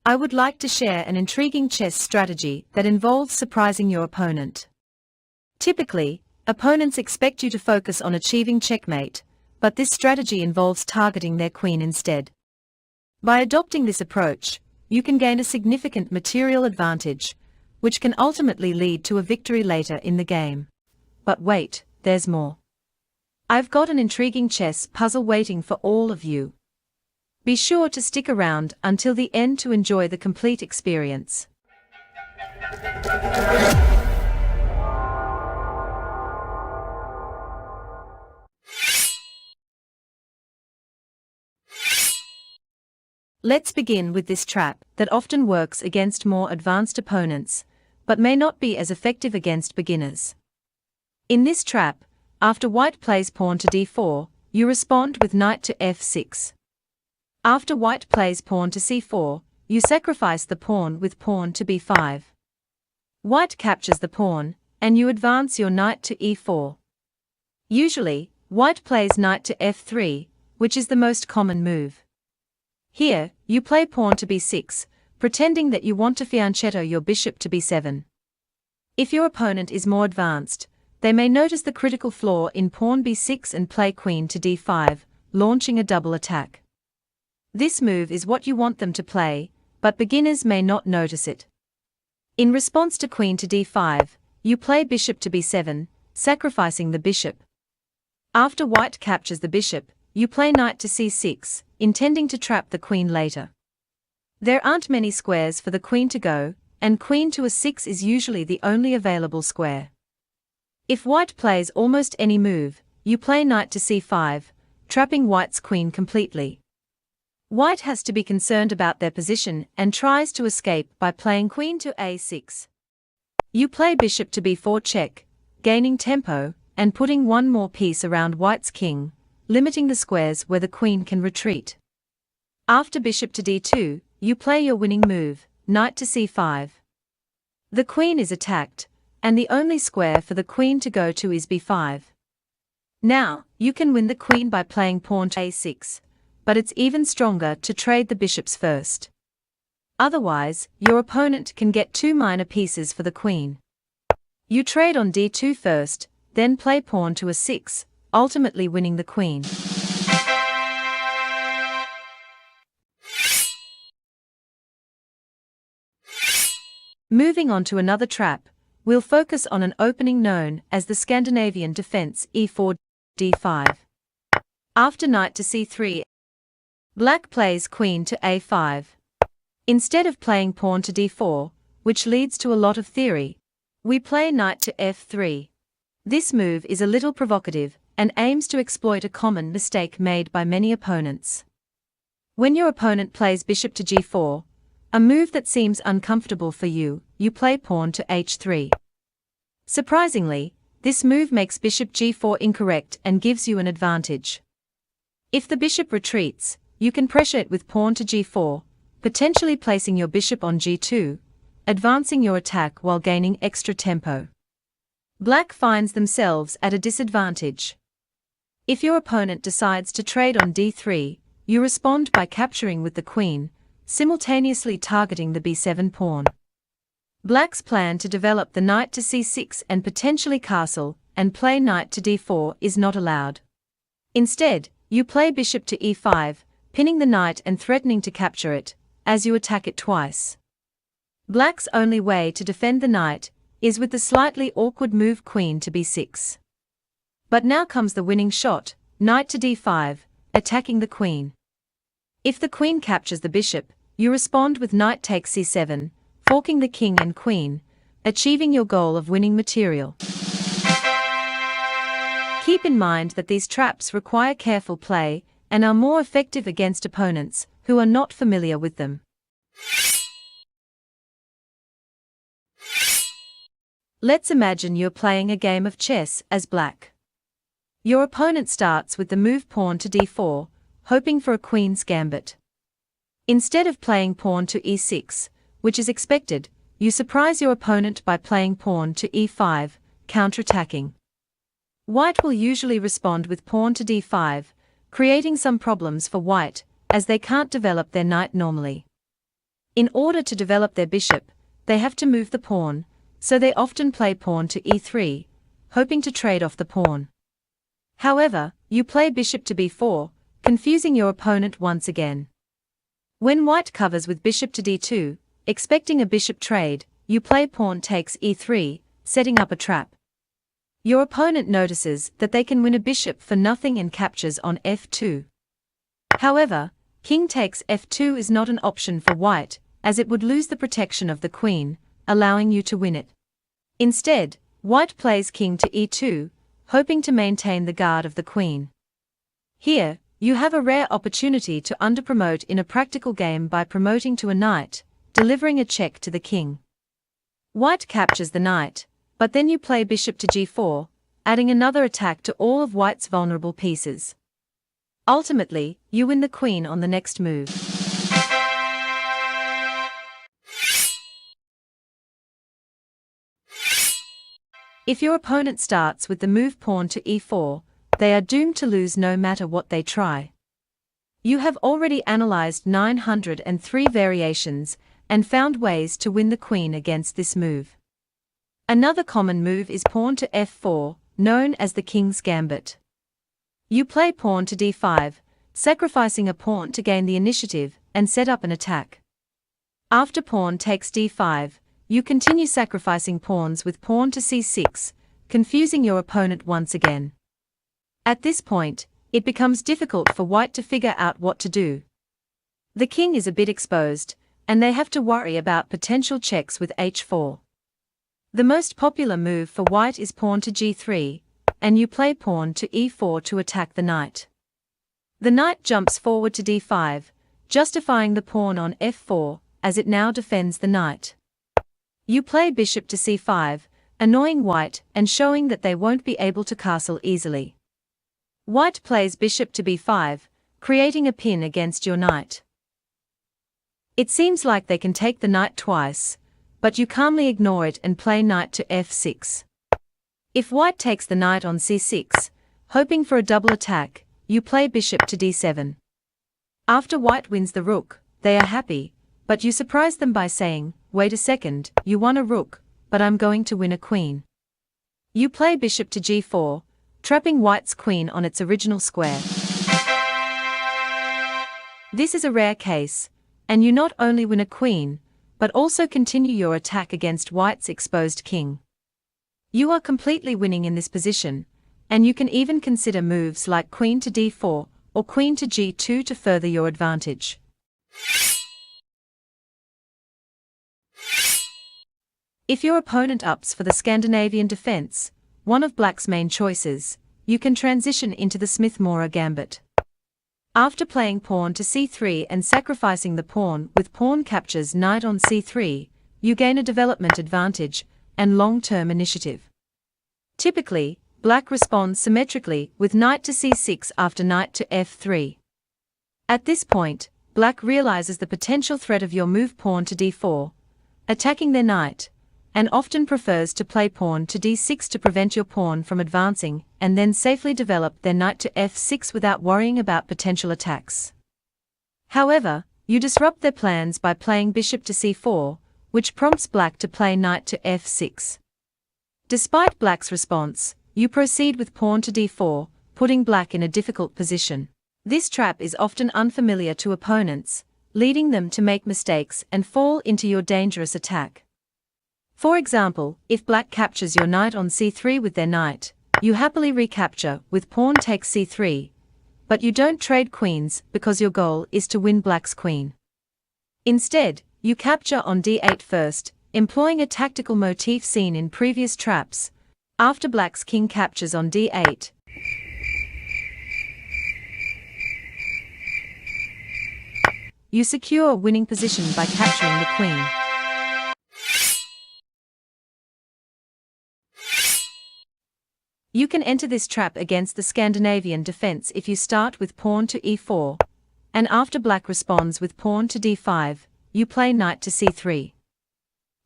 I would like to share an intriguing chess strategy that involves surprising your opponent. Typically, opponents expect you to focus on achieving checkmate, but this strategy involves targeting their queen instead. By adopting this approach, you can gain a significant material advantage, which can ultimately lead to a victory later in the game. But wait, there's more. I've got an intriguing chess puzzle waiting for all of you. Be sure to stick around until the end to enjoy the complete experience. Let's begin with this trap that often works against more advanced opponents, but may not be as effective against beginners. In this trap, after white plays pawn to d4, you respond with knight to f6. After white plays pawn to c4, you sacrifice the pawn with pawn to b5. White captures the pawn, and you advance your knight to e4. Usually, white plays knight to f3, which is the most common move. Here, you play pawn to b6, pretending that you want to fianchetto your bishop to b7. If your opponent is more advanced, they may notice the critical flaw in pawn b6 and play queen to d5, launching a double attack. This move is what you want them to play, but beginners may not notice it. In response to queen to d5, you play bishop to b7, sacrificing the bishop. After white captures the bishop, you play knight to c6, intending to trap the queen later. There aren't many squares for the queen to go, and queen to a6 is usually the only available square. If white plays almost any move, you play knight to c5, trapping white's queen completely. White has to be concerned about their position and tries to escape by playing queen to a6. You play bishop to b4 check, gaining tempo, and putting one more piece around white's king, limiting the squares where the queen can retreat. After bishop to d2, you play your winning move, knight to c5. The queen is attacked, and the only square for the queen to go to is b5. Now, you can win the queen by playing pawn to a6, but it's even stronger to trade the bishops first. Otherwise, your opponent can get two minor pieces for the queen. You trade on d2 first, then play pawn to a6, ultimately winning the queen. Moving on to another trap, we'll focus on an opening known as the Scandinavian defense e4 d5. After knight to c3, black plays queen to a5. Instead of playing pawn to d4, which leads to a lot of theory, we play knight to f3. This move is a little provocative and aims to exploit a common mistake made by many opponents. When your opponent plays bishop to g4, a move that seems uncomfortable for you, you play pawn to h3. Surprisingly, this move makes bishop g4 incorrect and gives you an advantage. If the bishop retreats, you can pressure it with pawn to g4, potentially placing your bishop on g2, advancing your attack while gaining extra tempo. Black finds themselves at a disadvantage. If your opponent decides to trade on d3, you respond by capturing with the queen, simultaneously targeting the b7 pawn. Black's plan to develop the knight to c6 and potentially castle and play knight to d4 is not allowed. Instead, you play bishop to e5, pinning the knight and threatening to capture it, as you attack it twice. Black's only way to defend the knight is with the slightly awkward move queen to b6. But now comes the winning shot, knight to d5, attacking the queen. If the queen captures the bishop, you respond with knight takes c7, forking the king and queen, achieving your goal of winning material. Keep in mind that these traps require careful play and are more effective against opponents who are not familiar with them. Let's imagine you're playing a game of chess as black. Your opponent starts with the move pawn to d4, hoping for a queen's gambit. Instead of playing pawn to e6, which is expected, you surprise your opponent by playing pawn to e5, counterattacking. White will usually respond with pawn to d5, creating some problems for white, as they can't develop their knight normally. In order to develop their bishop, they have to move the pawn, so they often play pawn to e3, hoping to trade off the pawn. However, you play bishop to b4, confusing your opponent once again. When white covers with bishop to d2, expecting a bishop trade, you play pawn takes e3, setting up a trap. Your opponent notices that they can win a bishop for nothing and captures on f2. However, king takes f2 is not an option for white, as it would lose the protection of the queen, allowing you to win it. Instead, white plays king to e2, hoping to maintain the guard of the queen. Here, you have a rare opportunity to underpromote in a practical game by promoting to a knight, delivering a check to the king. White captures the knight, but then you play bishop to g4, adding another attack to all of white's vulnerable pieces. Ultimately, you win the queen on the next move. If your opponent starts with the move pawn to e4, they are doomed to lose no matter what they try. You have already analyzed 903 variations and found ways to win the queen against this move. Another common move is pawn to f4, known as the king's gambit. You play pawn to d5, sacrificing a pawn to gain the initiative and set up an attack. After pawn takes d5, you continue sacrificing pawns with pawn to c6, confusing your opponent once again. At this point, it becomes difficult for white to figure out what to do. The king is a bit exposed, and they have to worry about potential checks with h4. The most popular move for white is pawn to g3, and you play pawn to e4 to attack the knight. The knight jumps forward to d5, justifying the pawn on f4, as it now defends the knight. You play bishop to c5, annoying white and showing that they won't be able to castle easily. White plays bishop to b5, creating a pin against your knight. It seems like they can take the knight twice, but you calmly ignore it and play knight to f6. If white takes the knight on c6, hoping for a double attack, you play bishop to d7. After white wins the rook, they are happy, but you surprise them by saying, "Wait a second, you won a rook, but I'm going to win a queen." You play bishop to g4, trapping white's queen on its original square. This is a rare case, and you not only win a queen, but also continue your attack against white's exposed king. You are completely winning in this position, and you can even consider moves like queen to d4 or queen to g2 to further your advantage. If your opponent opts for the Scandinavian defense, one of black's main choices, you can transition into the Smith-Morra gambit. After playing pawn to c3 and sacrificing the pawn with pawn captures knight on c3, you gain a development advantage and long-term initiative. Typically, black responds symmetrically with knight to c6 after knight to f3. At this point, black realizes the potential threat of your move pawn to d4, attacking their knight, and often prefers to play pawn to d6 to prevent your pawn from advancing and then safely develop their knight to f6 without worrying about potential attacks. However, you disrupt their plans by playing bishop to c4, which prompts black to play knight to f6. Despite black's response, you proceed with pawn to d4, putting black in a difficult position. This trap is often unfamiliar to opponents, leading them to make mistakes and fall into your dangerous attack. For example, if black captures your knight on c3 with their knight, you happily recapture with pawn takes c3, but you don't trade queens because your goal is to win black's queen. Instead, you capture on d8 first, employing a tactical motif seen in previous traps. After black's king captures on d8, you secure a winning position by capturing the queen. You can enter this trap against the Scandinavian defense if you start with pawn to e4, and after black responds with pawn to d5, you play knight to c3.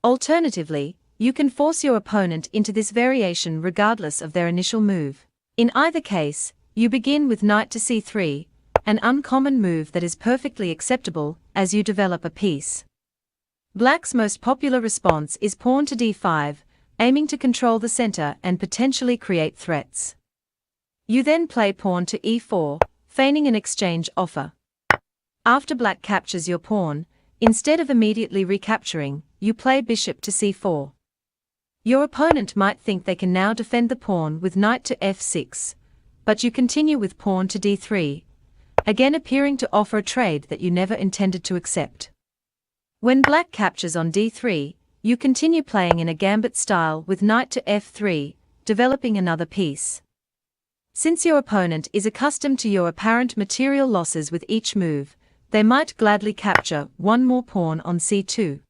Alternatively, you can force your opponent into this variation regardless of their initial move. In either case, you begin with knight to c3, an uncommon move that is perfectly acceptable as you develop a piece. Black's most popular response is pawn to d5, aiming to control the center and potentially create threats. You then play pawn to e4, feigning an exchange offer. After black captures your pawn, instead of immediately recapturing, you play bishop to c4. Your opponent might think they can now defend the pawn with knight to f6, but you continue with pawn to d3, again appearing to offer a trade that you never intended to accept. When black captures on d3, you continue playing in a gambit style with knight to f3, developing another piece. Since your opponent is accustomed to your apparent material losses with each move, they might gladly capture one more pawn on c2.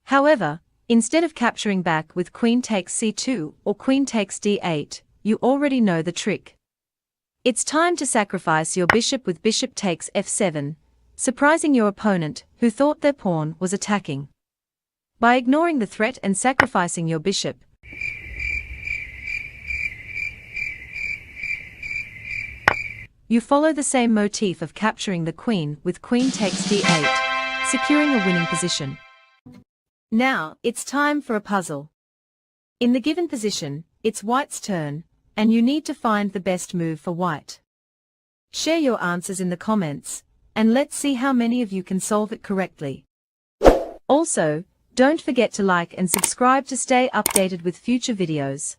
However, instead of capturing back with queen takes c2 or queen takes d8, you already know the trick. It's time to sacrifice your bishop with bishop takes f7, surprising your opponent, who thought their pawn was attacking. By ignoring the threat and sacrificing your bishop, you follow the same motif of capturing the queen with queen takes d8, securing a winning position. Now, it's time for a puzzle. In the given position, it's white's turn, and you need to find the best move for white. Share your answers in the comments, and let's see how many of you can solve it correctly. Also, don't forget to like and subscribe to stay updated with future videos.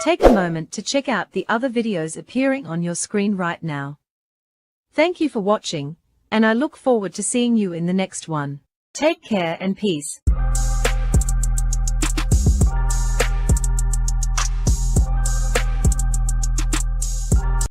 Take a moment to check out the other videos appearing on your screen right now. Thank you for watching, and I look forward to seeing you in the next one. Take care and peace.